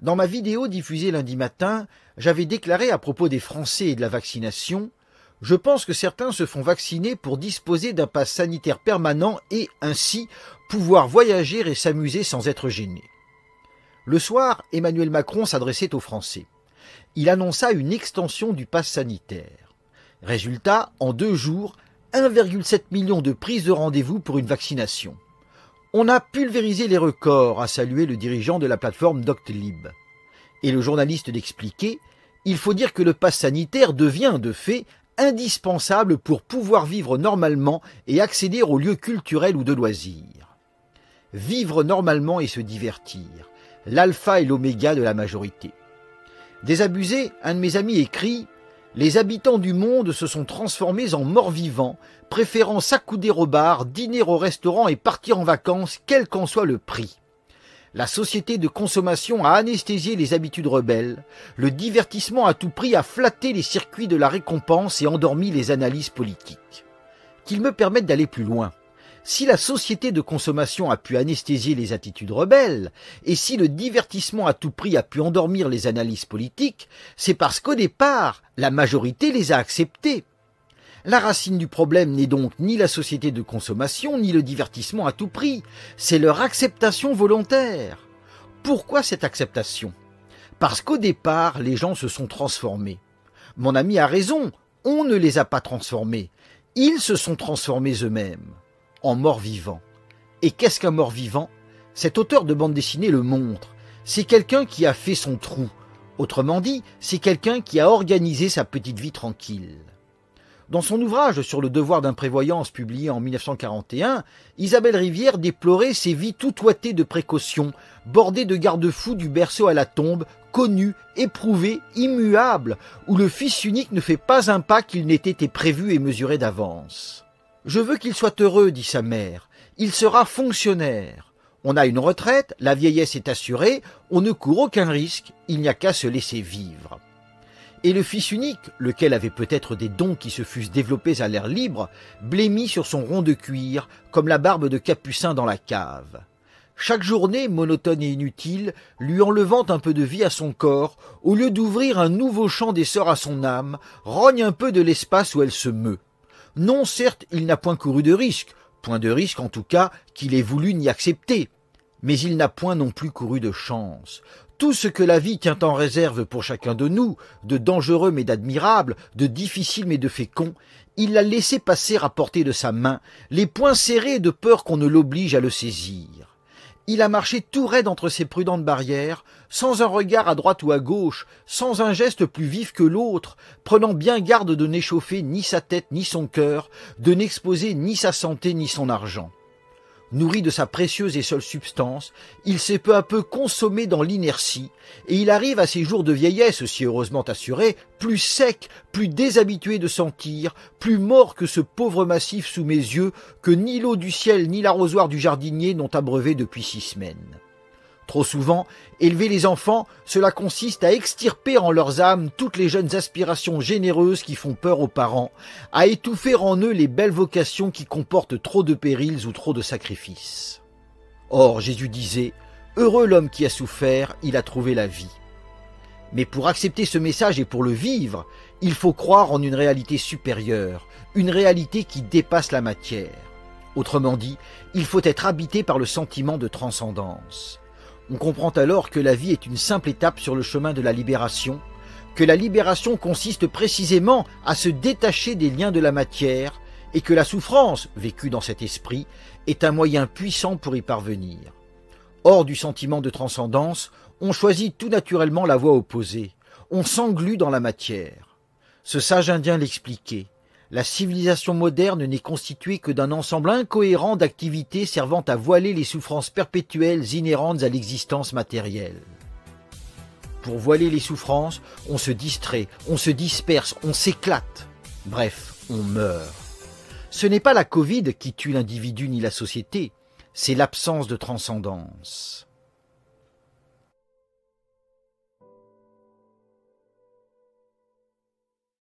Dans ma vidéo diffusée lundi matin, j'avais déclaré à propos des Français et de la vaccination: je pense que certains se font vacciner pour disposer d'un pass sanitaire permanent et, ainsi, pouvoir voyager et s'amuser sans être gênés. Le soir, Emmanuel Macron s'adressait aux Français. Il annonça une extension du pass sanitaire. Résultat, en 2 jours, 1,7 million de prises de rendez-vous pour une vaccination. On a pulvérisé les records, a salué le dirigeant de la plateforme Doctolib. Et le journaliste d'expliquer: il faut dire que le pass sanitaire devient, de fait, indispensable pour pouvoir vivre normalement et accéder aux lieux culturels ou de loisirs. Vivre normalement et se divertir, l'alpha et l'oméga de la majorité. Désabusé, un de mes amis écrit: les habitants du monde se sont transformés en morts-vivants, préférant s'accouder au bar, dîner au restaurant et partir en vacances, quel qu'en soit le prix. La société de consommation a anesthésié les habitudes rebelles, le divertissement à tout prix a flatté les circuits de la récompense et endormi les analyses politiques. Qu'ils me permettent d'aller plus loin. Si la société de consommation a pu anesthésier les attitudes rebelles, et si le divertissement à tout prix a pu endormir les analyses politiques, c'est parce qu'au départ, la majorité les a acceptées. La racine du problème n'est donc ni la société de consommation, ni le divertissement à tout prix, c'est leur acceptation volontaire. Pourquoi cette acceptation? Parce qu'au départ, les gens se sont transformés. Mon ami a raison, on ne les a pas transformés, ils se sont transformés eux-mêmes, en morts-vivants. Et qu'est-ce qu'un mort-vivant? Cet auteur de bande dessinée le montre, c'est quelqu'un qui a fait son trou. Autrement dit, c'est quelqu'un qui a organisé sa petite vie tranquille. Dans son ouvrage sur le devoir d'imprévoyance publié en 1941, Isabelle Rivière déplorait ces vies tout ouatées de précautions, bordées de garde-fous du berceau à la tombe, connues, éprouvées, immuables, où le fils unique ne fait pas un pas qu'il n'ait été prévu et mesuré d'avance. « Je veux qu'il soit heureux, dit sa mère. Il sera fonctionnaire. On a une retraite, la vieillesse est assurée, on ne court aucun risque, il n'y a qu'à se laisser vivre. » Et le fils unique, lequel avait peut-être des dons qui se fussent développés à l'air libre, blêmit sur son rond de cuir, comme la barbe de Capucin dans la cave. Chaque journée, monotone et inutile, lui enlevant un peu de vie à son corps, au lieu d'ouvrir un nouveau champ d'essor à son âme, rogne un peu de l'espace où elle se meut. Non, certes, il n'a point couru de risque, point de risque en tout cas qu'il ait voulu ni accepter, mais il n'a point non plus couru de chance. Tout ce que la vie tient en réserve pour chacun de nous, de dangereux mais d'admirable, de difficile mais de fécond, il l'a laissé passer à portée de sa main, les poings serrés de peur qu'on ne l'oblige à le saisir. Il a marché tout raide entre ces prudentes barrières, sans un regard à droite ou à gauche, sans un geste plus vif que l'autre, prenant bien garde de n'échauffer ni sa tête ni son cœur, de n'exposer ni sa santé ni son argent. Nourri de sa précieuse et seule substance, il s'est peu à peu consommé dans l'inertie, et il arrive à ses jours de vieillesse, si heureusement assurés, plus sec, plus déshabitué de sentir, plus mort que ce pauvre massif sous mes yeux, que ni l'eau du ciel ni l'arrosoir du jardinier n'ont abreuvé depuis 6 semaines. Trop souvent, élever les enfants, cela consiste à extirper en leurs âmes toutes les jeunes aspirations généreuses qui font peur aux parents, à étouffer en eux les belles vocations qui comportent trop de périls ou trop de sacrifices. Or, Jésus disait: « Heureux l'homme qui a souffert, il a trouvé la vie. » Mais pour accepter ce message et pour le vivre, il faut croire en une réalité supérieure, une réalité qui dépasse la matière. Autrement dit, il faut être habité par le sentiment de transcendance. On comprend alors que la vie est une simple étape sur le chemin de la libération, que la libération consiste précisément à se détacher des liens de la matière et que la souffrance, vécue dans cet esprit, est un moyen puissant pour y parvenir. Hors du sentiment de transcendance, on choisit tout naturellement la voie opposée, on s'englue dans la matière. Ce sage indien l'expliquait. La civilisation moderne n'est constituée que d'un ensemble incohérent d'activités servant à voiler les souffrances perpétuelles inhérentes à l'existence matérielle. Pour voiler les souffrances, on se distrait, on se disperse, on s'éclate. Bref, on meurt. Ce n'est pas la Covid qui tue l'individu ni la société, c'est l'absence de transcendance.